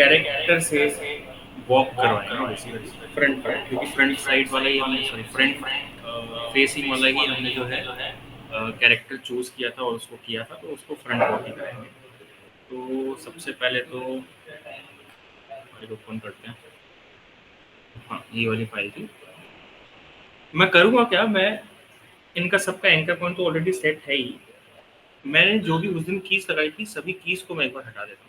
Character से walk करवाएंगे basically front part, क्योंकि फ्रंट साइड वाला ही हमने, सॉरी फ्रंट फेसिंग वाला ही हमने जो है कैरेक्टर चूज किया था और उसको किया था, तो उसको फ्रंट वॉक ही कराएंगे। तो सबसे पहले तो फाइल ओपन करते हैं। हाँ, ये वाली फाइल थी। मैं करूँगा क्या, मैं इनका सबका एंकर पॉइंट तो ऑलरेडी सेट है ही। मैंने जो भी उस दिन कीज लगाई थी सभी कीज को मैं एक बार हटा देता हूँ,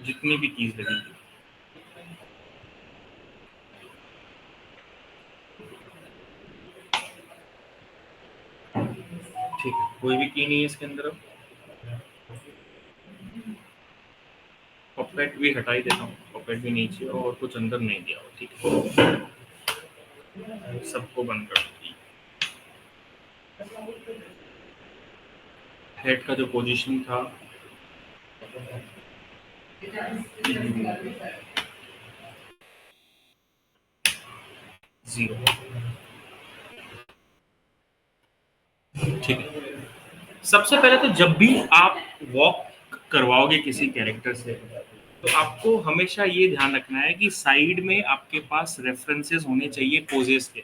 जितनी भी कीज लगी थी। ठीक है, कोई भी की नहीं है इसके अंदर। अब पॉकेट भी हटा ही देता हूँ, पॉकेट भी नहीं चाहिए और कुछ अंदर नहीं दिया हो। ठीक है, सबको बंद कर दो। हेड का जो पोजीशन था, जीरो। ठीक है, सबसे पहले तो जब भी आप वॉक करवाओगे किसी कैरेक्टर से, तो आपको हमेशा ये ध्यान रखना है कि साइड में आपके पास रेफरेंसेस होने चाहिए पोजेस के।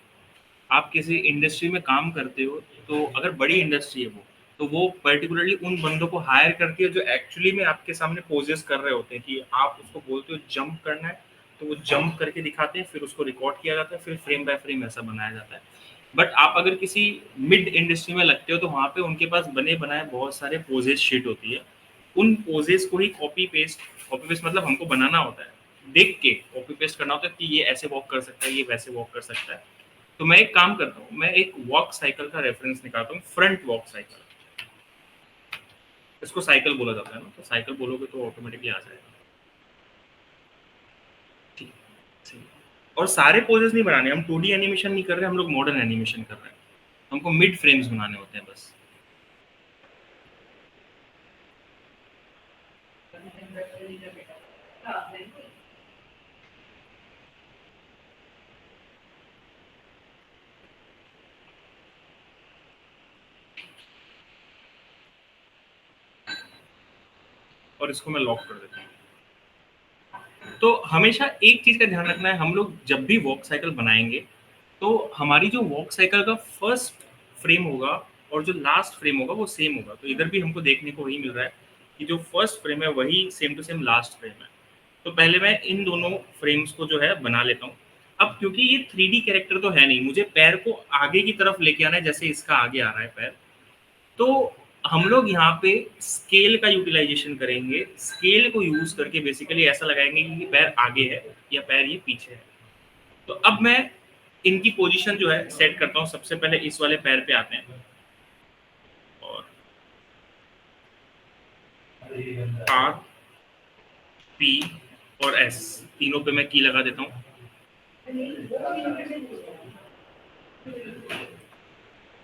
आप किसी इंडस्ट्री में काम करते हो, तो अगर बड़ी इंडस्ट्री है वो, तो वो पर्टिकुलरली उन बंदों को हायर करती है जो एक्चुअली में आपके सामने पोजेस कर रहे होते हैं। कि आप उसको बोलते हो जंप करना है, तो वो जंप करके दिखाते हैं, फिर उसको रिकॉर्ड किया जाता है, फिर फ्रेम बाय फ्रेम ऐसा बनाया जाता है। बट आप अगर किसी मिड इंडस्ट्री में लगते हो, तो वहाँ पे उनके पास बने बनाए बहुत सारे पोजेस शीट होती है। उन पोजेस को ही कॉपी पेस्ट मतलब हमको बनाना होता है, देख के कॉपी पेस्ट करना होता है कि ये ऐसे वॉक कर सकता है, ये वैसे वॉक कर सकता है। तो मैं एक काम करता हूँ, मैं एक वॉक साइकिल का रेफरेंस निकालता हूँ, फ्रंट वॉक साइकिल। इसको साइकिल बोला जाता है ना, तो साइकिल बोलोगे तो ऑटोमेटिकली आ जाएगा। ठीक है, सही। और सारे पोजेस नहीं बनाने, हम 2D एनिमेशन नहीं कर रहे, हम लोग मॉडर्न एनिमेशन कर रहे हैं। हमको मिड फ्रेम्स बनाने होते हैं बस। और इसको मैं लॉक कर देता हूँ। तो हमेशा एक चीज का ध्यान रखना है, हम लोग जब भी वॉक साइकिल बनाएंगे, तो हमारी जो वॉक साइकिल का फर्स्ट फ्रेम होगा और जो लास्ट फ्रेम होगा वो सेम होगा। तो इधर भी हमको देखने को वही मिल रहा है कि जो फर्स्ट फ्रेम है वही same to same last frame है। तो पहले मैं इन दोनों फ्रेम्स को जो है बना लेता हूँ। अब क्योंकि ये 3D कैरेक्टर तो है नहीं, मुझे पैर को आगे की तरफ लेके आना है, जैसे इसका आगे आ रहा है पैर। तो हम लोग यहाँ पे स्केल का यूटिलाइजेशन करेंगे। स्केल को यूज करके बेसिकली ऐसा लगाएंगे कि पैर आगे है या पैर ये पीछे है। तो अब मैं इनकी पोजीशन जो है सेट करता हूँ। सबसे पहले इस वाले पैर पे आते हैं और आर, पी और एस तीनों पे मैं की लगा देता हूँ।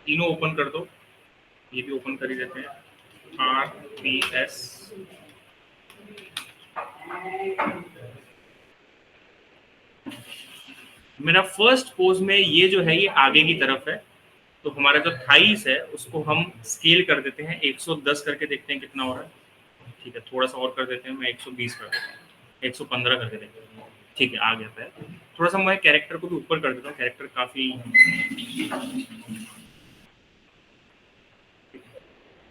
तीनों ओपन कर दो, ये भी ओपन कर ही देते हैं। R, P, S. मेरा फर्स्ट पोज में ये जो है ये आगे की तरफ है, तो हमारा जो थाइस है उसको हम स्केल कर देते हैं 110 करके, देखते हैं कितना हो रहा है। ठीक है, थोड़ा सा और कर देते हैं, मैं 120 कर देता हूँ, 115 करके देखते हैं। ठीक है, आ गया पैर। थोड़ा सा मैं कैरेक्टर को भी ऊपर कर देता हूँ, कैरेक्टर काफी।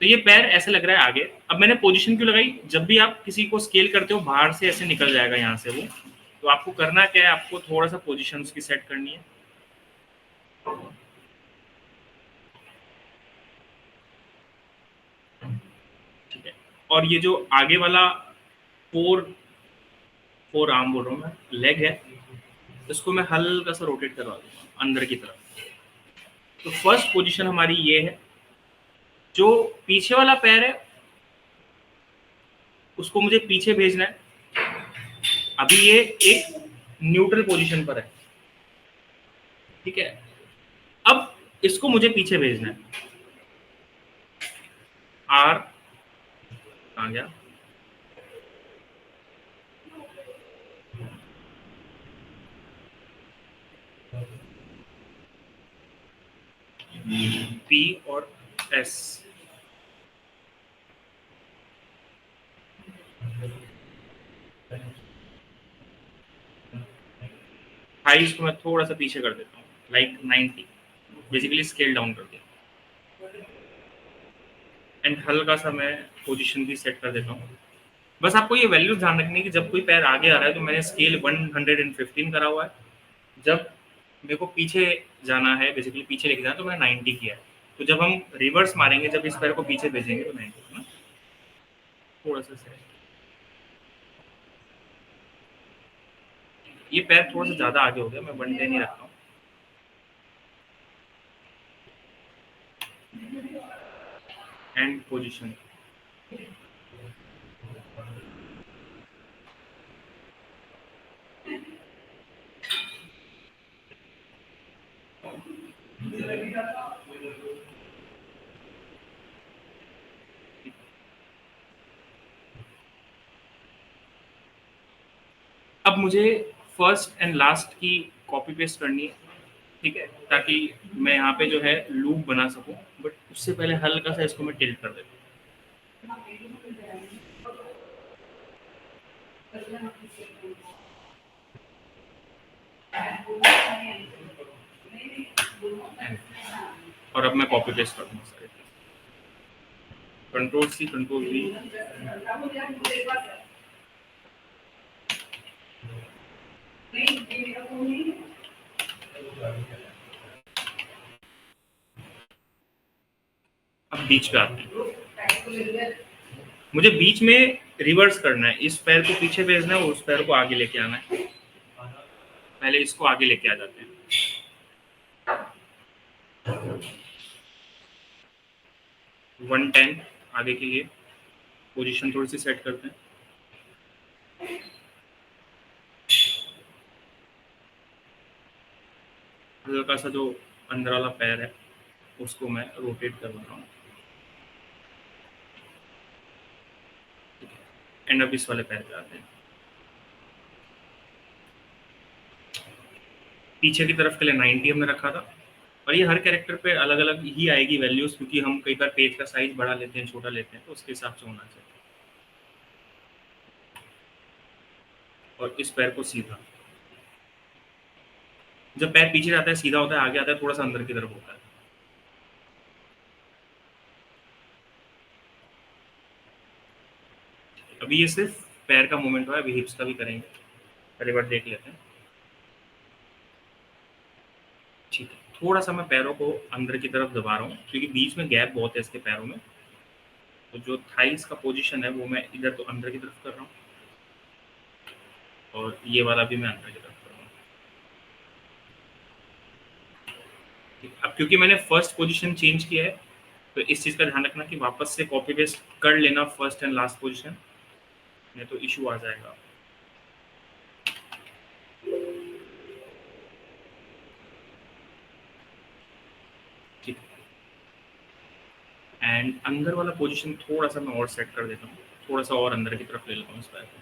तो ये पैर ऐसे लग रहा है आगे। अब मैंने पोजीशन क्यों लगाई, जब भी आप किसी को स्केल करते हो बाहर से ऐसे निकल जाएगा यहाँ से वो। तो आपको करना क्या है, आपको थोड़ा सा पोजीशन उसकी सेट करनी है। ठीक है, और ये जो आगे वाला फोर फोर आर्म बोल रहा हूँ मैं, लेग है, इसको मैं हल्का सा रोटेट करवा दूंगा अंदर की तरफ। तो फर्स्ट पोजीशन हमारी ये है। जो पीछे वाला पैर है उसको मुझे पीछे भेजना है। अभी ये एक न्यूट्रल पोजीशन पर है। ठीक है, अब इसको मुझे पीछे भेजना है। आर आ गया, पी और एस। थाइज़ को मैं थोड़ा-सा पीछे कर देता हूँ, लाइक 90, बेसिकली स्केल डाउन कर दिया। एंड हल्का-सा मैं पोज़ीशन भी सेट कर देता हूँ। बस आपको ये वैल्यू ध्यान रखनी है कि जब कोई पैर आगे आ रहा है तो मैंने स्केल 115 करा हुआ है। जब मेरे को पीछे जाना है, बेसिकली पीछे लेके जाना है, तो मैंने 90 किया है। तो जब हम रिवर्स मारेंगे, जब इस पैर को पीछे भेजेंगे तो 90 है ना? थोड़ा-सा सेट। ये पैर थोड़ा-सा ज़्यादा आगे हो गया, मैं 110 ही रखता हूँ। And position. अब मुझे फर्स्ट एंड लास्ट की कॉपी पेस्ट करनी है, ठीक है? ताकि मैं यहाँ पे जो है लूप बना सकूँ, बट उससे पहले हल्का-सा इसको मैं टिल्ट कर देता हूँ। और अब मैं कॉपी पेस्ट कर दूँगा सारे। Control C, control V. अब बीच पे आते हैं। मुझे बीच में रिवर्स करना है, इस पैर को पीछे भेजना है और उस पैर को आगे लेके आना है। पहले इसको आगे लेके आ जाते हैं। 110 आगे के लिए पोजीशन थोड़ी सी सेट करते हैं। हल्का सा जो अंदर वाला पैर है उसको मैं रोटेट करवा रहा हूँ। एंड अब इस वाले पैर पे आते हैं। पीछे की तरफ के लिए 90 हमने रखा था, और ये हर कैरेक्टर पे अलग अलग ही आएगी वैल्यूज, क्योंकि हम कई बार पेज का साइज बड़ा लेते हैं, छोटा लेते हैं, तो उसके हिसाब से होना चाहिए। और इस पैर को सीधा, जब पैर पीछे जाता है सीधा होता है, आगे आता है थोड़ा सा अंदर की तरफ होता है। अभी ये सिर्फ पैर का मूवमेंट हुआ है, अभी हिप्स का भी करेंगे। पहले बार देख लेते हैं। ठीक है, थोड़ा सा मैं पैरों को अंदर की तरफ दबा रहा हूँ, क्योंकि बीच में गैप बहुत है इसके पैरों में। तो जो थाइस का पोजीशन है वो मैं इधर तो अंदर की तरफ कर रहा हूँ, और ये वाला भी मैं अंदर की तरफ कर रहा हूँ। अब क्योंकि मैंने फर्स्ट पोजीशन चेंज किया है, तो इस चीज़ का ध्यान रखना कि वापस से कॉपी पेस्ट कर लेना फर्स्ट एंड लास्ट पोजीशन, नहीं तो इशू आ जाएगा। ठीक है, एंड अंदर वाला पोजीशन थोड़ा सा मैं और सेट कर देता हूँ, थोड़ा सा और अंदर की तरफ ले लेता हूँ इस पैर को।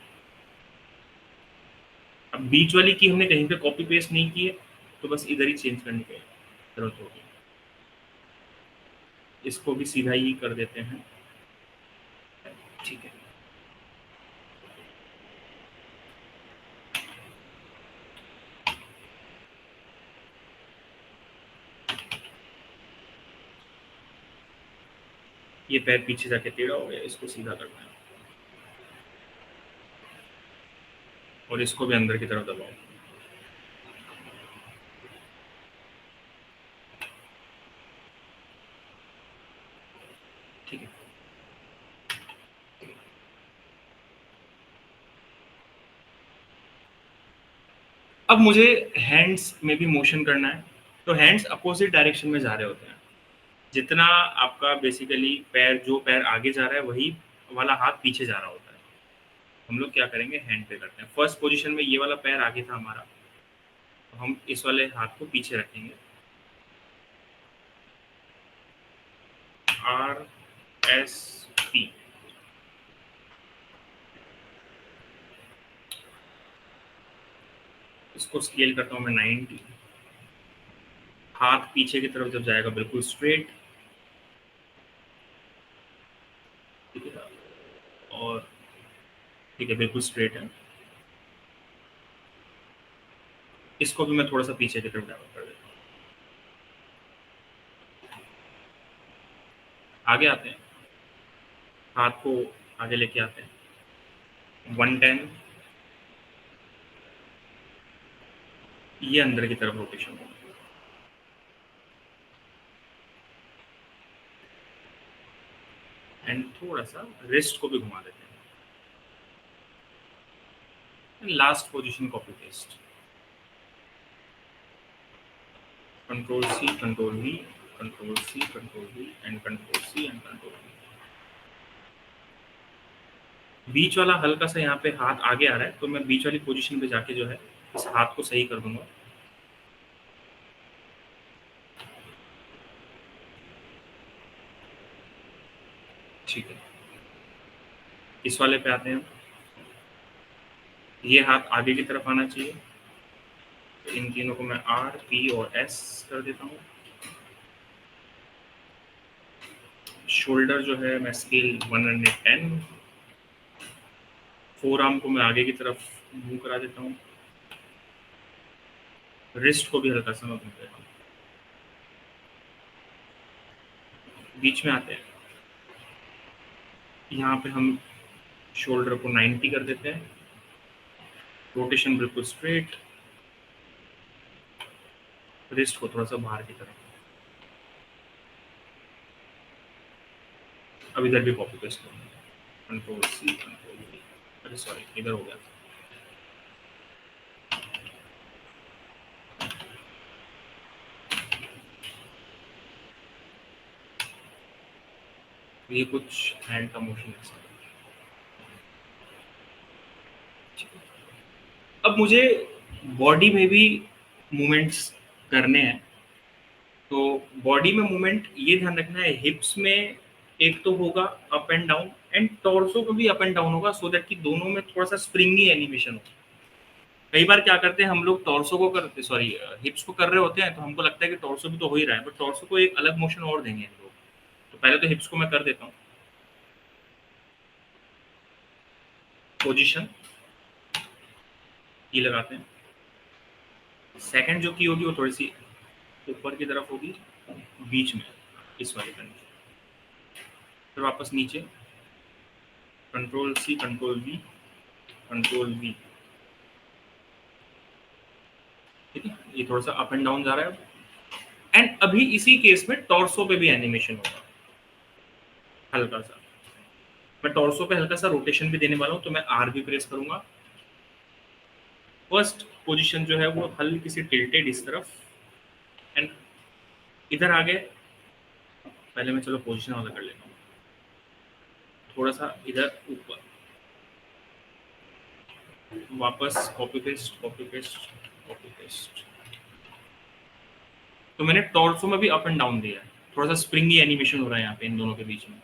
अब बीच वाली की हमने कहीं पे कॉपी पेस्ट नहीं की है, तो बस इधर ही चेंज करने की जरूरत होगी। इसको भी सीधा ही कर देते हैं। ठीक है, ये पैर पीछे जाके टेढ़ा हो गया, इसको सीधा करना है, और इसको भी अंदर की तरफ दबाओ। ठीक है, अब मुझे हैंड्स में भी मोशन करना है। तो हैंड्स अपोजिट डायरेक्शन में जा रहे होते हैं। जितना आपका बेसिकली पैर, जो पैर आगे जा रहा है वही वाला हाथ पीछे जा रहा होता है। हम लोग क्या करेंगे, हैंड पे करते हैं। फर्स्ट पोजीशन में ये वाला पैर आगे था हमारा, तो हम इस वाले हाथ को पीछे रखेंगे। R S P. इसको स्केल करता हूँ मैं 90। हाथ पीछे की तरफ जब जाएगा बिल्कुल स्ट्रेट, ठीक है, और ठीक है बिल्कुल स्ट्रेट है। इसको भी मैं थोड़ा सा पीछे की तरफ डाइवर्ट कर देता हूँ। आगे आते हैं, हाथ को आगे लेके आते हैं, 110, ये अंदर की तरफ रोटेशन होगा। एंड थोड़ा सा रिस्ट को भी घुमा देते हैं। Last position copy paste, control C, control V, control C, control V and control C and control V. बीच वाला हल्का सा यहाँ पे हाथ आगे आ रहा है, तो मैं बीच वाली पोजीशन पे जाके जो है इस हाथ को सही कर दूंगा। ठीक है, इस वाले पे आते हैं। ये हाथ आगे की तरफ आना चाहिए, तो इन तीनों को मैं आर, पी और एस कर देता हूँ। शोल्डर जो है मैं स्केल 110, फोर आर्म को मैं आगे की तरफ मूव करा देता हूँ, रिस्ट को भी हल्का सा मैं मूव देता हूँ। बीच में आते हैं, यहाँ पे हम शोल्डर को 90 कर देते हैं, रोटेशन बिल्कुल स्ट्रेट, रिस्ट को थोड़ा सा बाहर की तरफ। अब इधर भी कॉपी पेस्ट करूँगा, कंट्रोल सी, कंट्रोल वी, अरे सॉरी इधर हो गया। ये कुछ हैंड का मोशन है। अब मुझे बॉडी में भी मूवमेंट्स करने हैं, तो बॉडी में मूवमेंट ये ध्यान रखना है, हिप्स में एक तो होगा up and down, and torso को भी अप एंड डाउन होगा, सो दैट कि दोनों में थोड़ा सा स्प्रिंगी एनिमेशन हो। कई बार क्या करते हैं हम लोग, टॉर्सो को करते, सॉरी हिप्स को कर रहे होते हैं, तो हमको लगता है कि टॉर्सो भी तो हो ही रहा है, बट टॉर्सो को एक अलग मोशन और देंगे हम लोग। तो पहले तो हिप्स को मैं कर देता हूँ, पोजीशन की लगाते हैं। सेकंड जो की होगी वो थोड़ी सी ऊपर की तरफ होगी, बीच में इस वाली कंडीशन, फिर वापस नीचे, control C, control V, control V. ठीक है, ये थोड़ा सा अप एंड डाउन जा रहा है। एंड अभी इसी केस में टॉर्सो पे भी एनिमेशन होगा हल्का सा। मैं टॉर्सो पे हल्का सा रोटेशन भी देने वाला हूँ, तो मैं आर भी प्रेस करूंगा। फर्स्ट पोजीशन जो है वो हल्की सी टिल्टेड इस तरफ, एंड इधर आ गए। पहले मैं चलो पोजीशन वाला कर लेता हूँ, थोड़ा सा इधर ऊपर, वापस copy paste, copy paste, copy paste. तो मैंने टॉर्सो में भी अप एंड डाउन दिया है, थोड़ा सा स्प्रिंगी एनिमेशन हो रहा है यहाँ पे इन दोनों के बीच में।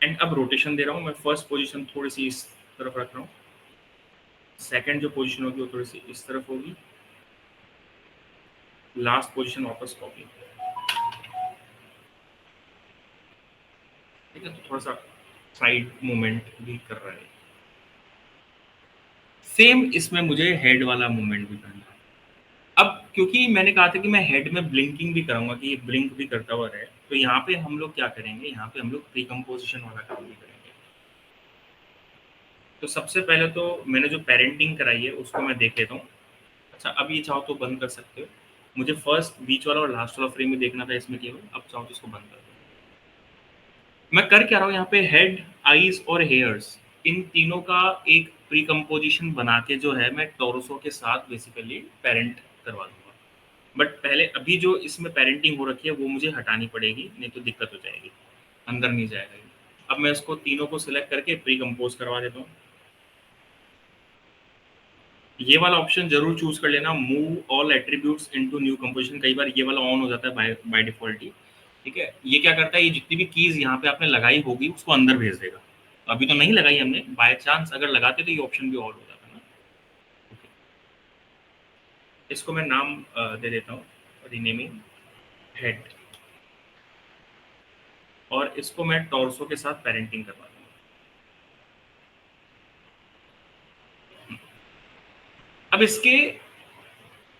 एंड अब रोटेशन दे रहा हूँ मैं, फर्स्ट पोजीशन थोड़ी सी इस तरफ रख रहा हूँ, सेकंड जो पोजीशन होगी वो थोड़ी सी इस तरफ होगी, लास्ट पोजीशन वापस कॉपी। ठीक है, तो थोड़ा सा साइड मूवमेंट भी कर रहा है। सेम इसमें मुझे हेड वाला मूवमेंट भी करना है। अब क्योंकि मैंने कहा था कि मैं हेड में ब्लिंकिंग भी कराऊंगा, कि ये ब्लिंक भी करता हुआ रहे, तो यहाँ पे हम लोग क्या करेंगे, यहाँ पे हम लोग प्रीकम्पोजिशन वाला काम भी करेंगे। तो सबसे पहले तो मैंने जो पेरेंटिंग कराई है उसको मैं देख लेता हूँ। अच्छा, अब ये चाहो तो बंद कर सकते हो, मुझे फर्स्ट, बीच वाला और लास्ट वाला फ्रेम भी देखना था इसमें केवल, अब चाहो तो इसको बंद कर दो। मैं कर क्या रहा हूँ यहाँ पे, हेड, आईज और हेयर्स, इन तीनों का एक प्रीकम्पोजिशन बना के जो है मैं टोरसो के साथ बेसिकली पेरेंट करवा दूंगा। बट पहले अभी जो इसमें पेरेंटिंग हो रखी है वो मुझे हटानी पड़ेगी, नहीं तो दिक्कत हो जाएगी, अंदर नहीं जाएगा ये। अब मैं इसको तीनों को सिलेक्ट करके प्री कंपोज करवा देता हूँ। ये वाला ऑप्शन जरूर चूज कर लेना, move all attributes into new composition, कई बार ये वाला ऑन हो जाता है बाय डिफॉल्ट ही। ठीक है, ये क्या करता है, ये जितनी भी कीज यहाँ पे आपने लगाई होगी उसको अंदर भेज देगा। अभी तो नहीं लगाई हमने, बाय चांस अगर लगाते तो ये ऑप्शन भी ऑन हो जाता है ना। इसको मैं नाम दे देता हूँ, रीनेमिंग हेड, और इसको मैं टॉर्सो के साथ पेरेंटिंग करवा दूंगा। अब इसके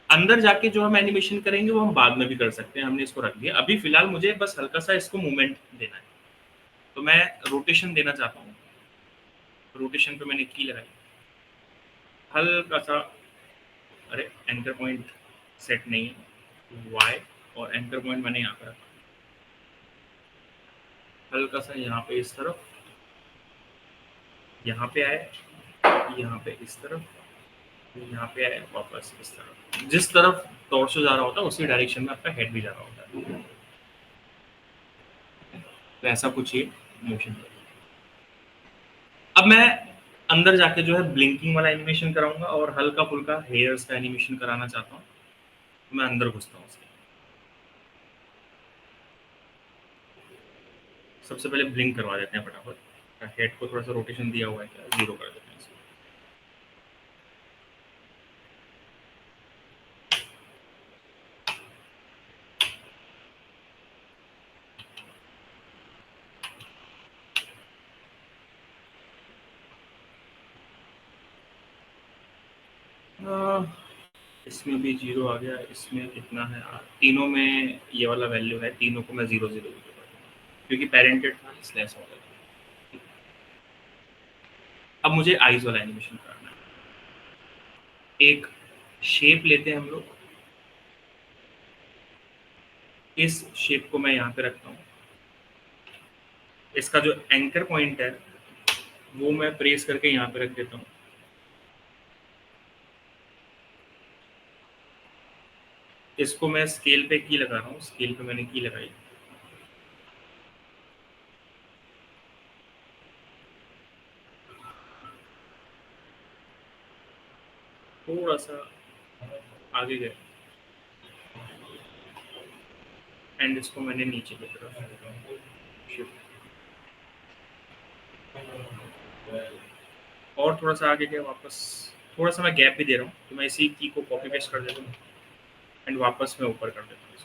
अंदर जाके जो हम एनिमेशन करेंगे वो हम बाद में भी कर सकते हैं, हमने इसको रख दिया। अभी फिलहाल मुझे बस हल्का सा इसको मूवमेंट देना है, तो मैं रोटेशन देना चाहता हूँ। रोटेशन पे मैंने की लगाई, हल्का सा, अरे एंकर पॉइंट सेट नहीं है, वाई और एंकर पॉइंट मैंने यहाँ पे रखा, हल्का सा यहाँ पे इस तरफ, यहाँ पे आए, यहाँ पे इस तरफ, यहाँ पे आए, वापस इस तरफ। जिस तरफ टॉर्सो जा रहा होता है उसी डायरेक्शन में आपका हेड भी जा रहा होता है, तो ऐसा कुछ ये मोशन। अब मैं अंदर जाके जो है ब्लिंकिंग वाला एनिमेशन कराऊंगा और हल्का फुल्का हेयर्स का एनिमेशन कराना चाहता हूँ, तो मैं अंदर घुसता हूँ उसके। सबसे पहले ब्लिंक करवा देते हैं फटाफट, हेड को थोड़ा सा रोटेशन दिया हुआ है क्या, 0 कर देते हैं इसको। इसमें भी 0 आ गया, इसमें कितना है, तीनों में ये वाला वैल्यू है, तीनों को मैं 0 0 क्योंकि पेरेंटेड था इसलिए ऐसा हो गया। अब मुझे आइज वाला एनिमेशन करना है। एक शेप लेते हैं हम लोग, इस शेप को मैं यहाँ पे रखता हूँ, इसका जो एंकर पॉइंट है वो मैं प्रेस करके यहाँ पे रख देता हूँ। इसको मैं स्केल पे की लगा रहा हूँ, स्केल पे मैंने की लगाई, थोड़ा सा आगे गए एंड इसको मैंने नीचे की तरफ शिफ्ट, और थोड़ा सा आगे गया वापस, थोड़ा सा मैं गैप भी दे रहा हूँ, तो मैं इसी की को कॉपी पेस्ट कर देता हूँ एंड वापस मैं ऊपर कर देता हूँ,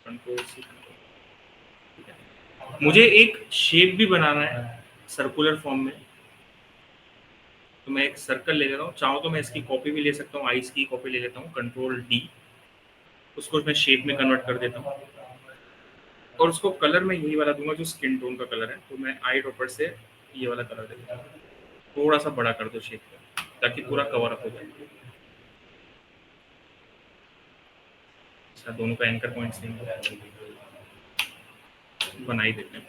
कंट्रोल सी, ठीक है। मुझे एक शेप भी बनाना है सर्कुलर फॉर्म में, तो मैं एक सर्कल ले लेता हूँ, चाहूँ तो मैं इसकी कॉपी भी ले सकता हूँ, आइस की कॉपी ले लेता हूँ, कंट्रोल डी, उसको मैं शेप में कन्वर्ट कर देता हूँ और उसको कलर में यही वाला दूंगा जो स्किन टोन का कलर है, तो मैं आई ड्रॉपर से ये वाला कलर दे देता हूँ, थोड़ा सा बड़ा कर दो शेप को ताकि पूरा कवर अप हो जाए। अच्छा, दोनों का एंकर पॉइंट सेम बना ही देते हैं।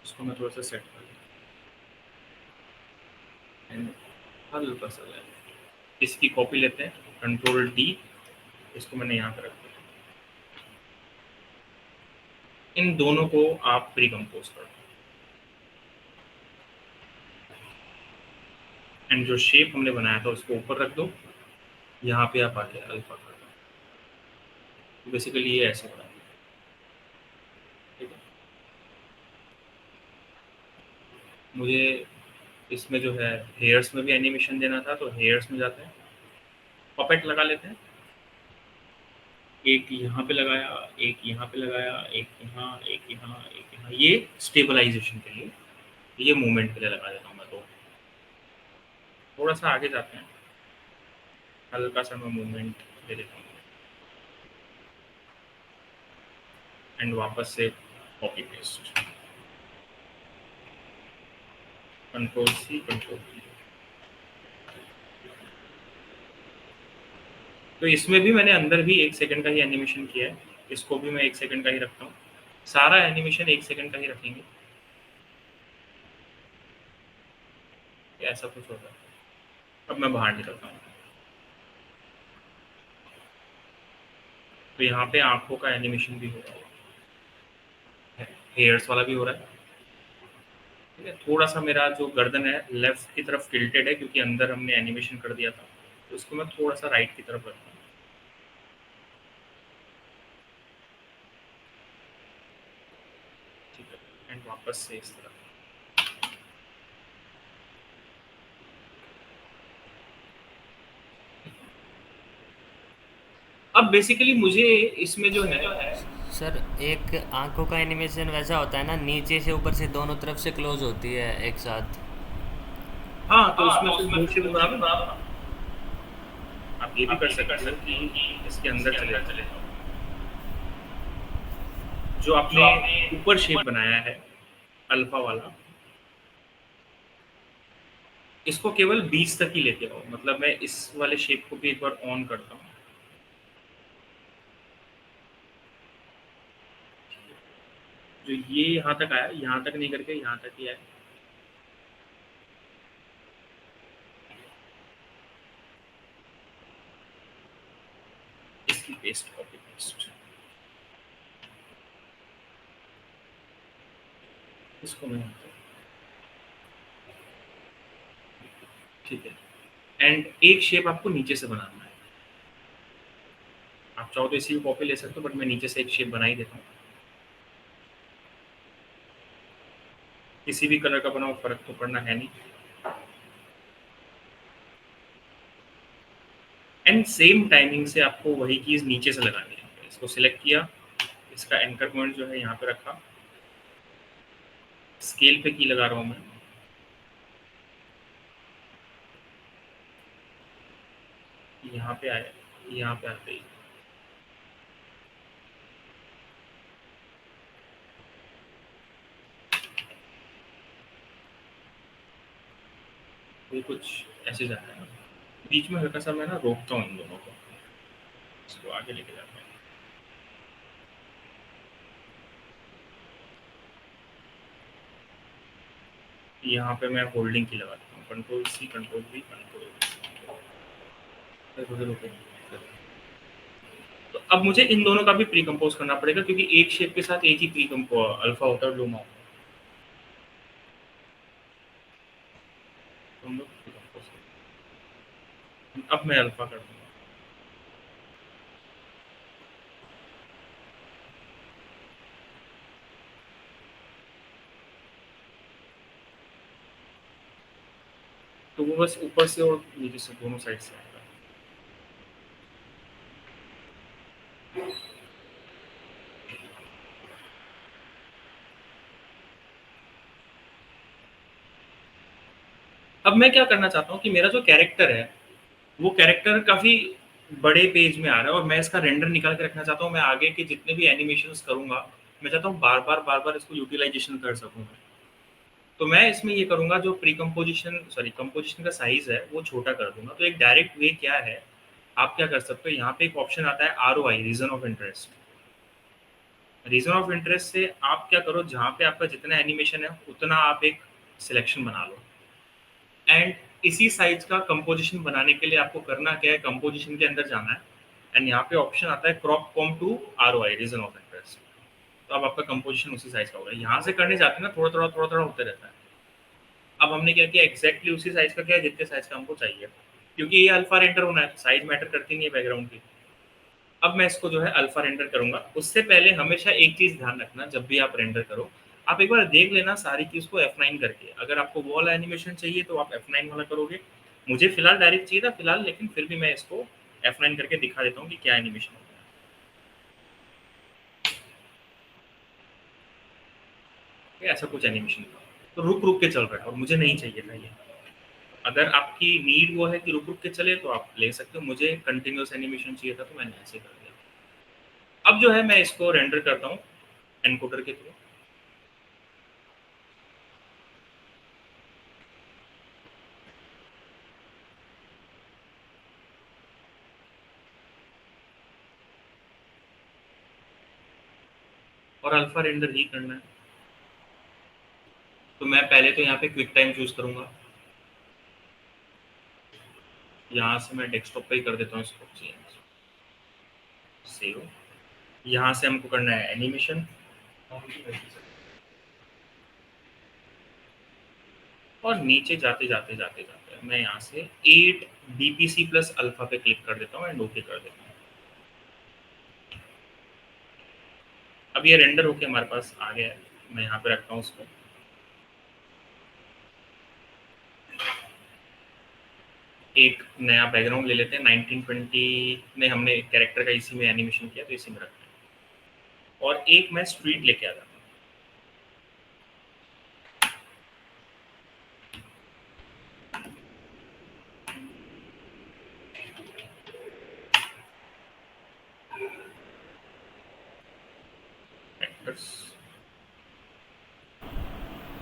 इसको मैं थोड़ा सा सेट कर दूँ, हल्का सा इसकी कॉपी लेते हैं, कंट्रोल डी, इसको मैंने यहाँ पे रख दिया। इन दोनों को आप प्री कंपोज कर दो एंड जो शेप हमने बनाया था उसको ऊपर रख दो, यहाँ पे आप आके अल्फा कर दो, तो बेसिकली ये ऐसे बना, ठीक है। मुझे इसमें जो है हेयर्स में भी एनिमेशन देना था, तो हेयर्स में जाते हैं, पपेट लगा लेते हैं, एक यहाँ पे लगाया, एक यहाँ पे लगाया, एक यहाँ, एक यहाँ, एक यहाँ, ये स्टेबलाइजेशन के लिए, ये मूवमेंट के लिए लगा देता हूँ मैं। तो थोड़ा सा आगे जाते हैं, हल्का सा मैं मूवमेंट दे देता हूँ एंड वापस से copy paste, control C, control V. तो इसमें भी मैंने अंदर भी 1 सेकंड का ही एनिमेशन किया है, इसको भी मैं 1 सेकंड का ही रखता हूँ, सारा एनिमेशन 1 सेकंड का ही रखेंगे, ऐसा कुछ होता है। अब मैं बाहर निकलता हूँ, तो यहाँ पे आंखों का एनिमेशन भी हो रहा है, हेयर्स वाला भी हो रहा है, ठीक है। थोड़ा सा मेरा जो गर्दन है लेफ्ट की तरफ टिल्टेड है क्योंकि अंदर हमने एनिमेशन कर दिया था, तो इसको मैं थोड़ा सा राइट की तरफ रखता हूँ, ठीक है, एंड वापस से इस तरफ। अब बेसिकली मुझे इसमें जो है सर एक आंखों का एनिमेशन वैसा होता है ना, नीचे से ऊपर से दोनों तरफ से क्लोज होती है एक साथ। हाँ, तो हाँ, उसमें तो फिर उसमें मूव फिर शिफ्ट मूव बना शिफ्ट लो ना। बना दो ना। आप ये भी आप कर ये भी कर सकते हो सकते कि हो कि इसके अंदर इसके चले अंदर चले जाओ। जाओ। जो जो आपने आपने ऊपर शेप ऊपर बनाया है अल्फा वाला, इसको केवल 20 तक ही लेके आओ। मतलब मैं इस वाले शेप को भी एक बार ऑन करता हूँ। जो ये यहाँ तक आया, यहाँ तक नहीं करके यहाँ तक ही आया। इसकी पेस्ट, कॉपी पेस्ट, इसको मैं यहाँ पे- ठीक है। एंड एक शेप आपको नीचे से बनाना है। आप चाहो तो इसी की कॉपी ले सकते हो, बट मैं नीचे से एक शेप बना ही देता हूँ। किसी भी कलर का बनाओ, फर्क तो पड़ना है नहीं। एंड सेम टाइमिंग से आपको वही चीज़ नीचे से लगानी है। इसको सिलेक्ट किया, इसका एंकर पॉइंट जो है यहाँ पे रखा, स्केल पे की लगा रहा हूँ मैं। यहाँ पे आया, यहाँ पे आते ही ये कुछ ऐसे जाता है। बीच में हल्का सा मैं ना रोकता हूँ इन दोनों को, इसको आगे लेके जाता हूँ। यहाँ पे मैं होल्डिंग की लगाता हूँ, control C, control V, control. तो अब मुझे इन दोनों का भी प्री कंपोज करना पड़ेगा, क्योंकि एक शेप के साथ एक ही प्री कंपो अल्फा होता है, लूमा होता है। तो हम लोग pre-compose करेंगे। अब मैं अल्फा कर दूंगा। तो वो बस ऊपर से और नीचे से दोनों साइड से आएगा। अब मैं क्या करना चाहता हूँ कि मेरा जो कैरेक्टर है, वो कैरेक्टर काफ़ी बड़े पेज में आ रहा है, और मैं इसका रेंडर निकाल के रखना चाहता हूँ। मैं आगे के जितने भी एनिमेशंस करूँगा, मैं चाहता हूँ बार-बार इसको यूटिलाइज़ेशन कर सकूँ मैं। तो मैं इसमें ये करूँगा, जो प्री कंपोज़िशन सॉरी कंपोज़िशन का साइज़ है, वो छोटा कर दूँगा। तो एक डायरेक्ट वे क्या है, आप क्या कर सकते हो, यहाँ पे एक ऑप्शन आता है ROI, reason of interest. Reason of interest से आप क्या करो, जहाँ पे आपका जितना एनिमेशन है, उतना आप एक सिलेक्शन बना लो। एंड इसी साइज का कंपोजिशन बनाने के लिए आपको करना क्या है, कंपोजिशन के अंदर जाना है। एंड यहाँ पे ऑप्शन आता है क्रॉप कॉम to ROI, region of interest. तो अब आपका कंपोजिशन उसी साइज का होगा। यहाँ से करने जाते हैं ना, थोड़ा थोड़ा होते रहता है। अब हमने क्या किया, एग्जैक्टली उसी साइज का किया जितने साइज का हमको चाहिए, क्योंकि ये अल्फा रेंडर होना है, साइज मैटर करती नहीं है बैकग्राउंड की। अब मैं इसको जो है अल्फा रेंडर करूंगा। उससे पहले हमेशा एक चीज ध्यान रखना, जब भी आप रेंडर करो, आप एक बार देख लेना सारी चीज को F9 करके। अगर आपको वो वाला एनिमेशन चाहिए तो आप F9 वाला करोगे। मुझे फिलहाल डायरेक्ट चाहिए था फिलहाल, लेकिन फिर भी मैं इसको F9 करके दिखा देता हूँ कि क्या एनिमेशन होता है। ये ऐसा कुछ एनिमेशन था, तो रुक रुक के चल रहा है और मुझे नहीं चाहिए था ये। अगर आपकी नीड वो है कि रुक रुक के चले तो आप ले सकते हो, मुझे कंटिन्यूअस एनिमेशन चाहिए था तो मैंने ऐसे कर दिया। अब जो है मैं इसको रेंडर करता हूँ एनकोडर के थ्रू। और अल्फा रेंडर ही करना है, तो मैं पहले तो यहाँ पे क्विक टाइम चूज करूंगा। यहाँ से मैं डेस्कटॉप पे ही कर देता हूँ इसको चेंज, सेव। यहाँ से हमको करना है एनिमेशन, और नीचे जाते जाते जाते जाते मैं यहाँ से 8 बीपीसी प्लस अल्फा पे क्लिक कर देता हूँ एंड ओके कर देता हूँ। अब ये रेंडर होके हमारे पास आ गया है। मैं यहाँ पे रखता हूँ उसको। एक नया बैकग्राउंड ले लेते हैं। 1920 में हमने कैरेक्टर का इसी में एनिमेशन किया, तो इसी में रखते हैं। और एक मैं स्ट्रीट लेके आ जाता हूँ। Actors।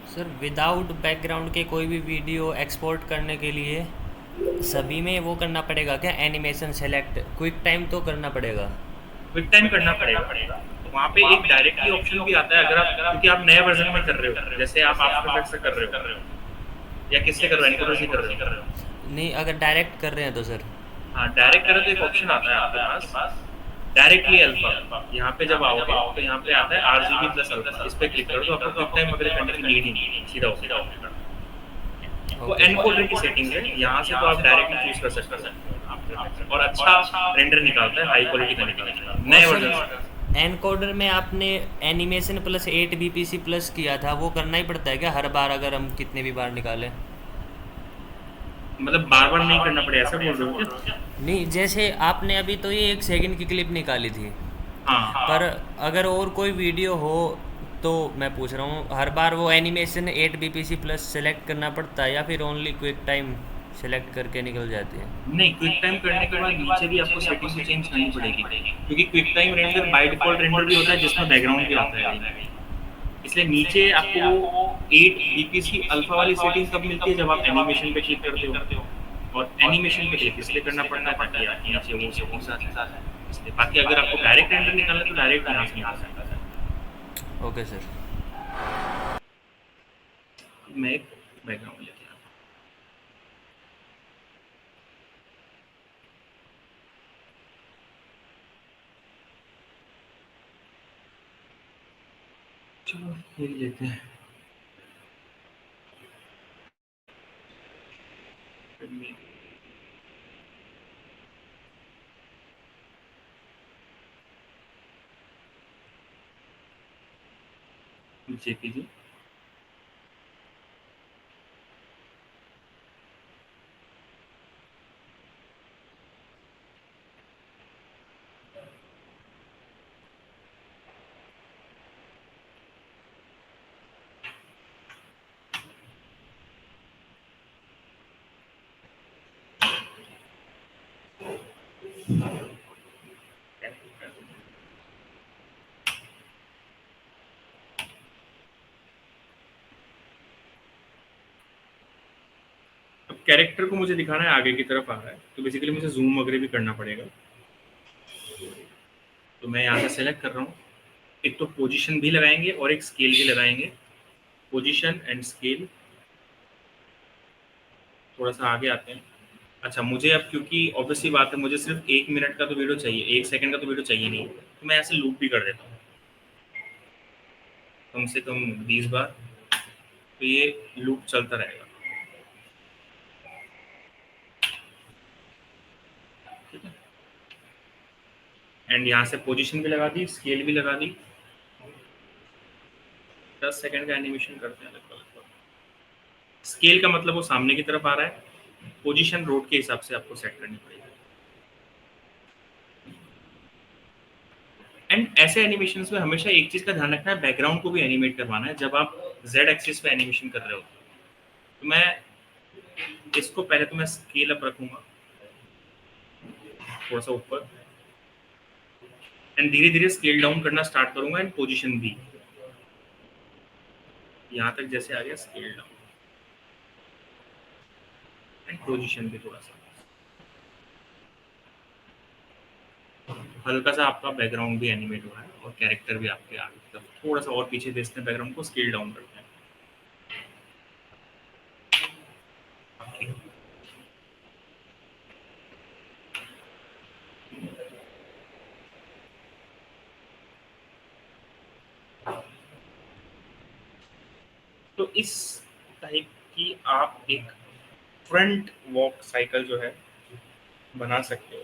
सर विदाउट बैकग्राउंड के कोई भी वीडियो एक्सपोर्ट करने के लिए सभी में वो करना पड़ेगा क्या, एनिमेशन सेलेक्ट क्विक टाइम तो करना पड़ेगा? क्विक टाइम करना पड़ेगा। तो वहाँ पे एक डायरेक्टली ऑप्शन भी आता है, अगर आप, क्योंकि आप नए वर्जन में कर रहे हो, जैसे आप आफ्टर इफेक्ट्स से कर रहे हो या किससे कर रहे हो, एनकोडर से कर रहे हो। नहीं, अगर डायरेक्ट कर रहे हैं तो सर? हाँ, डायरेक्ट करें तो एक ऑप्शन आता है आपके पास, डायरेक्टली अल्फा। यहाँ पे जब आओगे तो यहाँ पे आता है RGB प्लस अल्फा, इस पे क्लिक करो तो आपको क्विक टाइम वगैरह करने की नीड ही नहीं है, सीधा होगा। वो ओके एनकोडर की सेटिंग है, यहाँ से तो आप डायरेक्टली चूज कर सकते हो आफ्टर इफेक्ट्स, और अच्छा रेंडर निकालता है, हाई क्वालिटी का निकालता है और नए सर वर्जन। एनकोडर में आपने एनिमेशन प्लस 8 BPC प्लस किया था, वो करना ही पड़ता है क्या हर बार अगर हम कितने भी बार निकालें? मतलब बार बार नहीं करना पड़े, ऐसा बोल रहे हो क्या? नहीं, जैसे आपने अभी तो ये 1 सेकंड की क्लिप निकाली थी, पर हाँ, अगर और कोई वीडियो हो तो मैं पूछ रहा हूँ हर बार वो एनिमेशन 8 BPC प्लस सेलेक्ट करना पड़ता है या फिर ओनली क्विक टाइम सेलेक्ट करके निकल जाती है? नहीं, क्विक टाइम करने के बाद नीचे भी आपको सेटिंग तो चेंज करनी पड़ेगी, क्योंकि quick time render by default render भी होता है जिसमें बैकग्राउंड भी आता है, इसलिए नीचे आपको वो 8 BPC अल्फा वाली सेटिंग तब मिलती है जब आप एनिमेशन पे क्लिक करते हो, और एनिमेशन पे क्लिक इसलिए करना पड़ता है ताकि आपके नीचे वो सेटिंग्स आ जाए, इसलिए। बाकी अगर आपको डायरेक्ट रेंडर निकालना है तो डायरेक्ट यहाँ से निकाल सकता है। Okay sir. मैं एक बैकग्राउंड लेके आता हूँ। चलो ये लेते हैं। JPG। अब कैरेक्टर को मुझे दिखाना है आगे की तरफ आ रहा है, तो बेसिकली मुझे जूम वगैरह भी करना पड़ेगा। तो मैं यहाँ से सेलेक्ट कर रहा हूँ, एक तो पोजीशन भी लगाएंगे और एक स्केल भी लगाएंगे। Position and scale. थोड़ा सा आगे आते हैं। अच्छा, मुझे अब, क्योंकि ऑब्वियसली बात है, मुझे सिर्फ 1 मिनट का तो वीडियो चाहिए, 1 सेकंड का तो वीडियो चाहिए नहीं, तो मैं ऐसे लूप भी कर देता हूँ कम से कम 20 बार, तो ये लूप चलता रहेगा। ठीक है, एंड यहाँ से पोजीशन भी लगा दी, स्केल भी लगा दी। 10 सेकंड का एनिमेशन करते हैं लगभग। स्केल का मतलब वो सामने की तरफ आ रहा है, पोजीशन रोड के हिसाब से आपको सेट करनी पड़ेगी। एंड ऐसे एनिमेशंस में हमेशा एक चीज का ध्यान रखना है, बैकग्राउंड को भी एनिमेट करवाना है जब आप जेड एक्सिस पे एनिमेशन कर रहे हो। तो मैं इसको पहले तो मैं स्केल अप रखूंगा थोड़ा सा ऊपर, एंड धीरे धीरे स्केल डाउन करना स्टार्ट करूंगा, एंड पोजीशन भी यहाँ तक जैसे आ गया स्केल डाउन, एंड पोजीशन भी थोड़ा सा हल्का सा आपका बैकग्राउंड भी एनिमेट हो रहा है, और कैरेक्टर भी आपके आगे की तरफ थोड़ा सा और पीछे भेजते हैं, बैकग्राउंड को स्केल डाउन करते हैं। तो इस टाइप की आप एक फ्रंट वॉक साइकिल जो है बना सकते हो।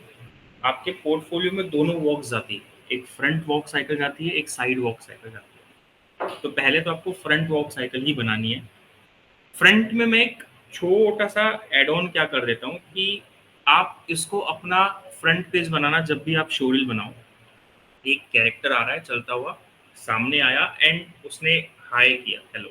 आपके पोर्टफोलियो में दोनों वॉक्स जाती है, एक फ्रंट वॉक साइकिल जाती है, एक साइड वॉक साइकिल जाती है। तो पहले तो आपको फ्रंट वॉक साइकिल ही बनानी है। फ्रंट में मैं एक छोटा सा एड ऑन क्या कर देता हूँ कि आप इसको अपना फ्रंट पेज बनाना, जब भी आप शोरील बनाओ एक कैरेक्टर आ रहा है चलता हुआ, सामने आया एंड उसने हाय किया, हेलो,